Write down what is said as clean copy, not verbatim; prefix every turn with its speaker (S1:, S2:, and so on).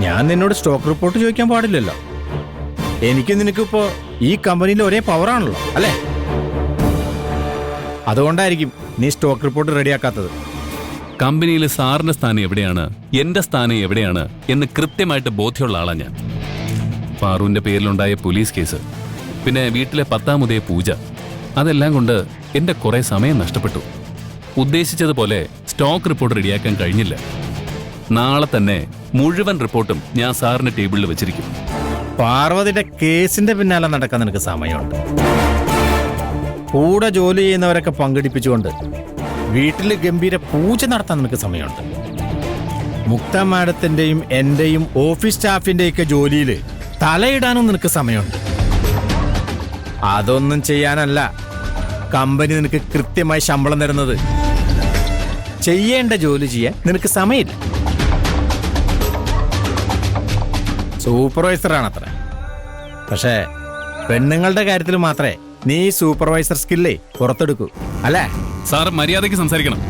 S1: ഞാൻ നിന്നോട് stock report ചോദിക്കാൻ പാടില്ലല്ലോ. എനിക്ക് നിനക്കിപ്പോ ഈ കമ്പനിയിൽ ഒരേ പവറാണല്ലോ അല്ലേ? അതുകൊണ്ടായിരിക്കും നീ സ്റ്റോക്ക് റിപ്പോർട്ട് റെഡിയാക്കാത്തത്.
S2: കമ്പനിയിൽ സാറിന്റെ സ്ഥാനം എവിടെയാണ്, എന്റെ സ്ഥാനം എവിടെയാണ് എന്ന് കൃത്യമായിട്ട് ബോധ്യമുള്ള ആളാ ഞാൻ. ഫാറൂന്റെ പേരിലുണ്ടായ പോലീസ് കേസ്, പിന്നെ വീട്ടിലെ 10ാമതേ പൂജ, അതെല്ലാം കൊണ്ട് എന്റെ കുറെ സമയം നഷ്ടപ്പെട്ടു. ഉദ്ദേശിച്ചതുപോലെ സ്റ്റോക്ക് റിപ്പോർട്ട് റെഡിയാക്കാൻ കഴിഞ്ഞില്ല. നാളെ തന്നെ മുഴുവൻ റിപ്പോർട്ടും ഞാൻ സാറിന്റെ ടേബിളിൽ വെച്ചിരിക്കും.
S1: പാർവതിയുടെ കേസിന്റെ പിന്നാലെ നടക്കാൻ നിനക്ക് സമയമുണ്ട്. കൂടെ ജോലി ചെയ്യുന്നവരൊക്കെ പങ്കെടുപ്പിച്ചുകൊണ്ട് വീട്ടിൽ ഗംഭീര പൂജ നടത്താൻ നിനക്ക് സമയമുണ്ട്. മുക്ത മാഡത്തിന്റെയും എന്റെയും ഓഫീസ് സ്റ്റാഫിന്റെയൊക്കെ ജോലിയിൽ തലയിടാനും നിനക്ക് സമയമുണ്ട്. അതൊന്നും ചെയ്യാനല്ല കമ്പനി നിനക്ക് കൃത്യമായി ശമ്പളം തരുന്നത്. ചെയ്യേണ്ട ജോലി ചെയ്യാൻ നിനക്ക് സമയമില്ല. സൂപ്പർവൈസറാണത്ര. പക്ഷേ പെണ്ണുങ്ങളുടെ കാര്യത്തിൽ മാത്രമേ നീ സൂപ്പർവൈസർ സ്കില്ലേ പുറത്തെടുക്കൂ, അല്ലേ?
S2: സാർ മര്യാദയ്ക്ക് സംസാരിക്കണം.